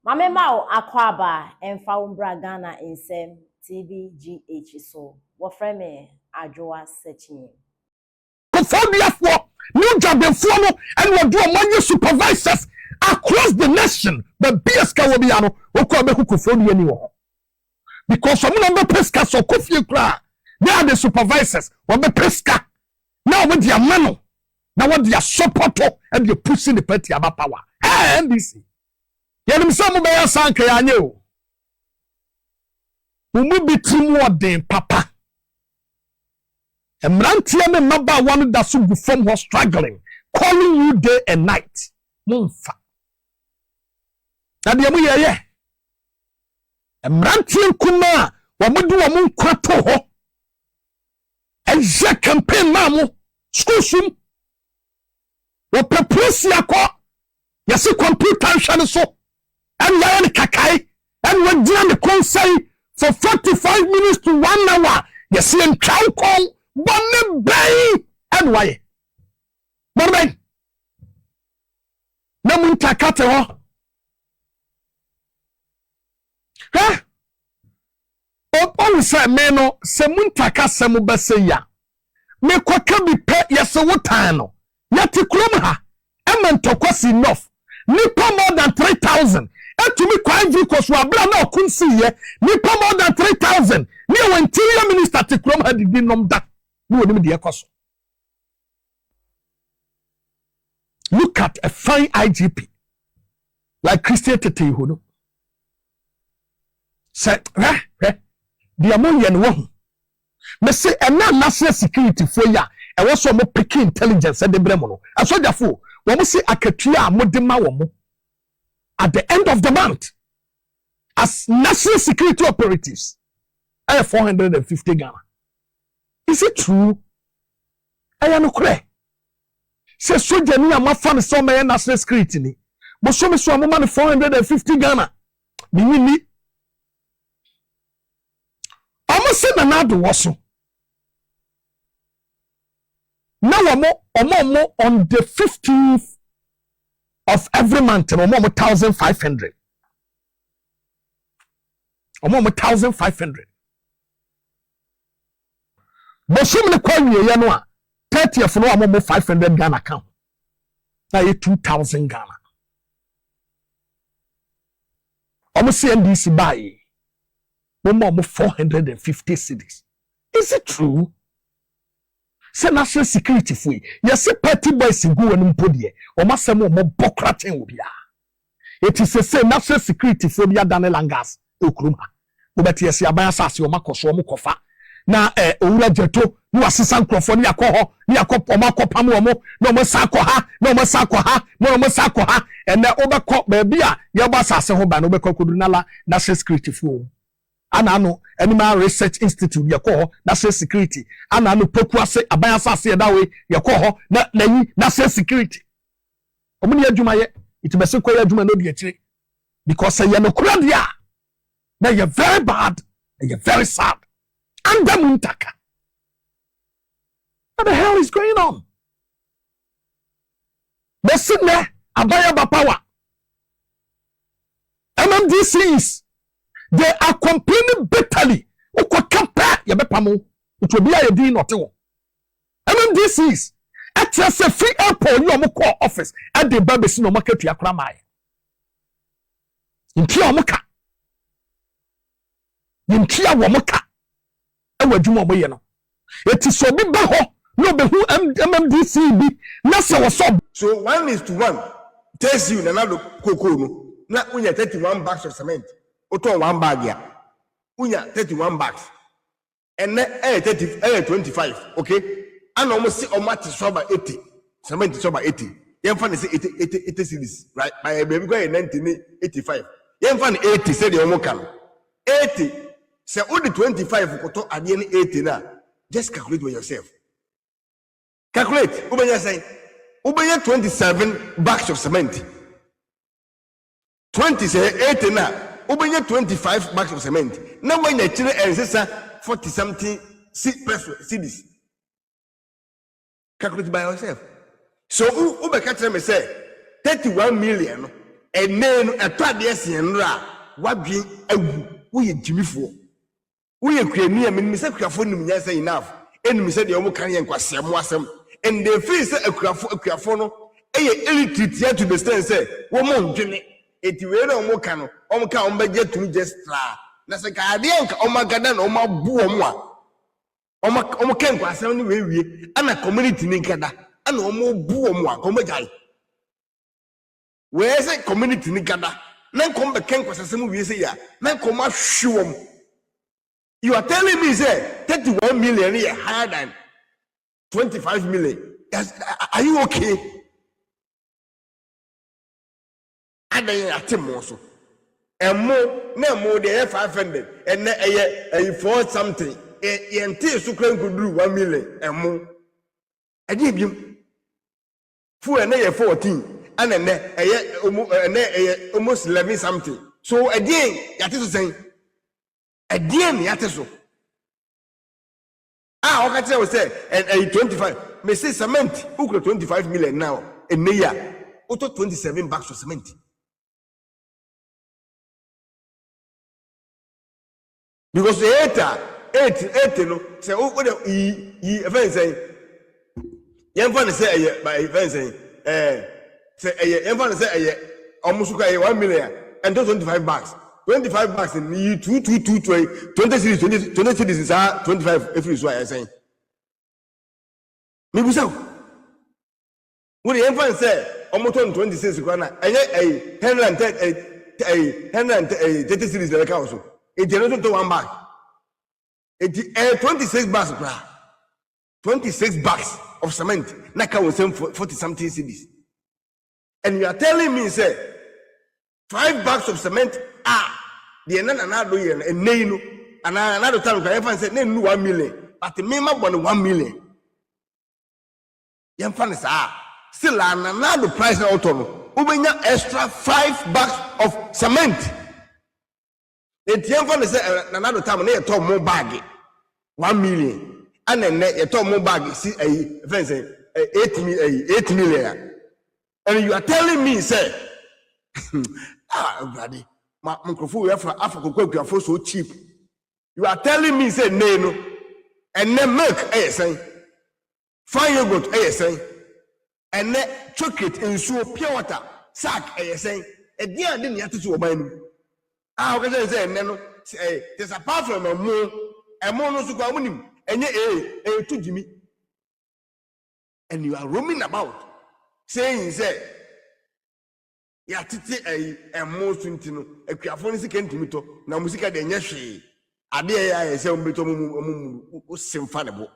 Mame Mao Akwaba and Faumbra Ghana in Sem TBGH so what frame Adjoa searching. For new job and we'll do among supervisors across the nation. But BSK will be ano who anymore. Because some number pesca so coffee cry. They are the supervisors or the pesca. Now with their mano. Now what they are support and you're pushing the party about power. And this. Yanim some by a sank I knew. We will be too more than papa. And Rantia me maba one that so from was struggling, calling you day and night. Monfa. Nadia mu ye. And Rantia kuma wa mudu wa mun kwato ho. And je campaign mamu school sum. Wa prepresi akọ. Yesi computer shane so. And yaye ni kakai. And we dia me konsai for 45 minutes to 1 hour. Yesi en chow call. One bay and why? Morning. No munta kate ho. Huh? Oh, say meno se munta ka se mu bese ya. Me kwaka bi pe yese wotan no. Yati krom ha. Ementokwas enough. Nipa more than 3,000. Etumi kwa vehicles wa bla na okunsi ye. Nipa more than 3,000. Me interior minister te krom ha didi nom da. Look at a fine IGP like Christian Tete Huno. Say, the among yen one. Me say, and now national security for ya, and also more picking intelligence at the Bremono. I saw the fool. When we say Akatia Modema Womo at the end of the month, as national security operatives, I have 450 Ghana. Is it true? I am no cray. Say soldier ni ama fan so me national security ni. But so me so am man 450 Ghana. Ni. Almost say na do woso. Now omo on the 15th of every month omo 1,500. Omo 1,500. But so many call me a 30th no am 500 Ghana account. Now you 2,000 Ghana. Almost NDC buy. More 450 cities. Is it true? Say national security for you. Yes, party boys in go and podie. Or must say more bokratin will be. It is a say national security for the Daniel Langas. Okruma. But yes, ya buy assassin or makoso mukofa. Na owura jeto ni wasesa nkrofo ni akọ ni akọ omakopam omo no mo sakọ ha no mo sakọ ha ene obekọ ba bia ye gba sase ho ba no obekọ kodunala national security fo ana no animal research institute ye kọ national security ana no pokuase aban sase da we ye kọ na yi national security omo ni adwuma ye itibese kọ ye adwuma no de akire because ye no kura dia na ye very bad and ye very sad. Under Muntaka. What the hell is going on? They're sitting there, Abaya Bapawa. MMDCs, they are complaining bitterly. Compare Yabepamo, it will be a deal not all. MMDCs, at a free airport, you are office at the Babysino market, Yakramai. In Kia Moka. In Kia Wamoka. It is so big baho, no be who MMDC be, Nasa was so. So 1:1 tells you another cocoa, not when you're 31 bags of cement, or 1 bag ya. When you're 31 bags, and then 25, okay? And almost see on match is 80, cement is 80. You find 80 cities, right? My baby going in 1985. You find 80, said the Omokan. 80. Say only 25 koto at the end 80 na. Just calculate by yourself. Calculate. Ubenya say, Ubenya 27 bags of cement. 20 say 80 na. Ubenya 25 bags of cement. Now when you children and 40 something cities. Calculate by yourself. So Ubeka tell me say 31 million ene no eto ade ese nra wadwen agu wo ye Agyimifuo wo ye kwani a menim se kwafo nim nya say enough enim se de omo kan ye nkwase mo asem and they feel say akwafo no eye illiterate to the stand say wo mo ndwene eti we na omo ka no omo ka omo beje tum just tra na se ka ade enka omo gada na omo abu omo a omo ken kwasem no we ana community ni nkada ana omo bu omo a omo jai we say community ni gada na kom be ken kwasem we say ya na kom ahwewom. You are telling me say 31 million is higher than 25 million. Are you okay? Aden atimo so emo na mo de 500 and na eye 4 something yente so kran kuduru 1 million emo ade biem fu na ye 14 and na eye almost 11 something so again yate so say again yate so okay tell we say and 25 me say cement who 25 million now and near auto 27 bags for cement. Because the 8 no say what the event say yemfa say by event say yemfa say almost 1 million and 25 bags 25 bags in 2 20 series 20 series is 25 if you so I saying me busa what the yemfa say almost 26 kwana and 130 series the council. It generated to 1 bag. It 26 bags, 26 bags of cement. Naka was saying 40 something cedis. And you are telling me, say, 5 bags of cement. The another year and Naino and another time I said, no 1 million, but the minimum 1 million. Young fans still another price out on Ubenya extra 5 bags of cement. Etiemfa say another time na yeto more bag 1 million and then yeto more bag see say 8 million and you are telling me say brother my microphone we for Africa kwakwa so cheap. You are telling me say no and then milk say fine yogurt say and then chocolate and so pure water sack say e dia de ne atoto oban okay say no there's apart from a mo no so kwa munim enye to Jimmy and you are roaming about saying say ya tete a mo suntino akuafo ni sika ntimi to na musika de enye hwe ade ya say umbeto mu simfa ne bo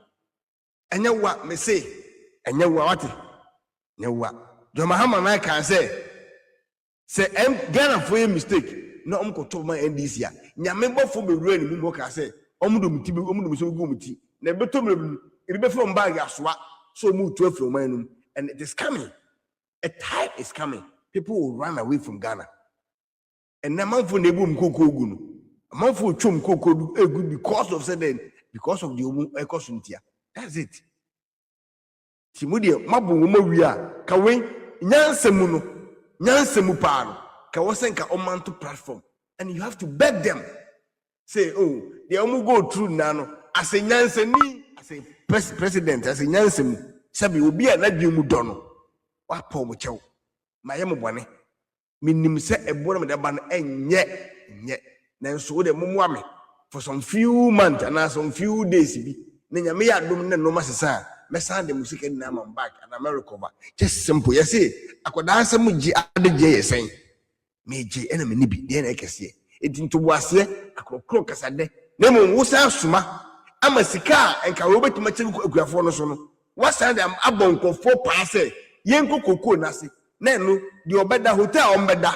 enye wa me say enye wa wate enye wa Boamah na kan say Ghana for a mistake no ko to man NDC ya nyame bofo be wura ni mu ka say omudo muti so go muti na beto me e be from bag asoa so mu to afro man num and it is coming. A time is coming. People will run away from Ghana. And na man for nebu mkoko ogu no man for chom koko egu because of sudden because of the ekosuntia. That's it. Timodi mabu wo mawia ka we nyansemu no nyansemu pa no ka wosenka omanto platform and you have to beg them say oh they omu go through nano as a nyanseni as a president as a nyansemu sabi obi a nadwe mu do no wa pa mo chew mayem bone minim se ebo no de ba no enye na so de momo ame for some few months and some few days bi na nyame ya dom na no masesa me send the music and I'm back and America over just simple you see akoda ansem gi adegye yesen meje ena me nibi de na ekese edinto boase akrokro kasade na mo wusa suma ama sika enka wo betima chiri akuafo no so no wasa dem abonkofo paase yenko kokoo nase na eno de obeda hotel ombeda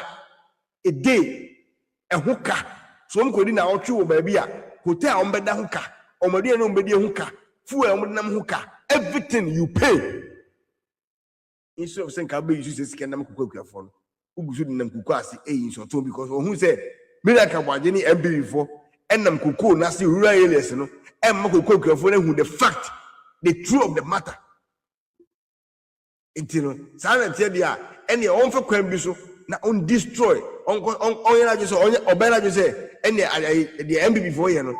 a day ehuka so mkodi na otwe wo ba bia hotel ombeda huka omode no ombedi huka fuel omdenam huka everything you pay instead of saying kabe use this kenda mkukuafo no ugusu dinam kuku ase so to because who say miracle bwaje ni MB4 enam kuku na se rural areas no em kukuafo na hu the fact the truth of the matter intino sana tie dia ene on fa kwan bi so na on destroy on yena just on obena just say any the MB before you know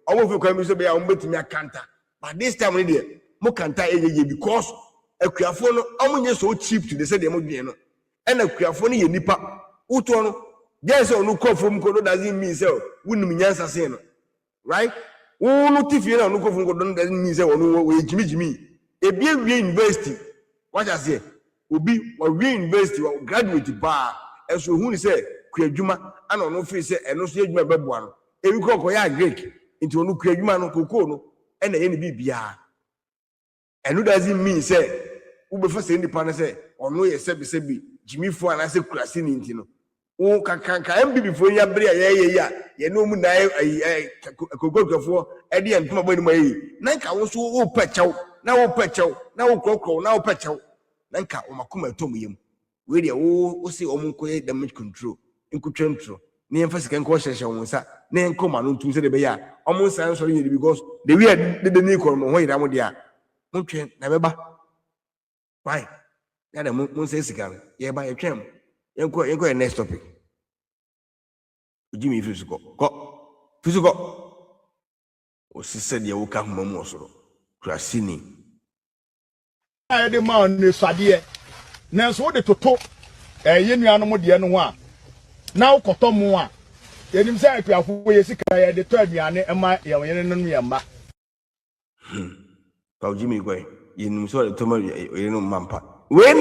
omo fi kwam so be ya mbetimi akanta but this time there mo kanta ejeje because akuafo no omo nye so cheap to the say dem mo dwen no and akuafo no ye nipa uto no yes onu kofom ko doesn't mean say wunum nyansa say no right wonu tifi na onu kofom ko doesn't mean say onu we jimi ebi university what I say obi we university we graduate ba eso hu ni say kuadwuma ana ono fi say eno so adwuma beboa no ebi ko ya Greek into onu kuadwuma no kokoo no e na ye ne bibia eno doesn't mean say we be first independent pan say ono ye sebi Agyimifuo ana say kurase ni ntino o kanka MB before ya bre ya ye no mu na kokokofo e de ntoma bani mai na nka wo so wo pachaw na wo krokro na wo pachaw na nka o makoma tom yem we de wo se o mu nkoye damage control nkutwentro ne yemfa sika nko hyehye wo nsa ne nkoma no ntum se de be ya o mu nsa so yedi because the way de ni ko mo ho yira mo de a mo twen na beba why ya de mo nsa sika no ye ba ye twem yenko next topic Agyimifuo physical o sise de wo ka homa mu osoro krasini I de man ne sade na so de toto yenuanom de no ho a na wo koto mo a yenim say akuafo ye sika ye de to aduane ema ye yene no ye mba ka Agyimifuo yenim so de to ma ye no mampa we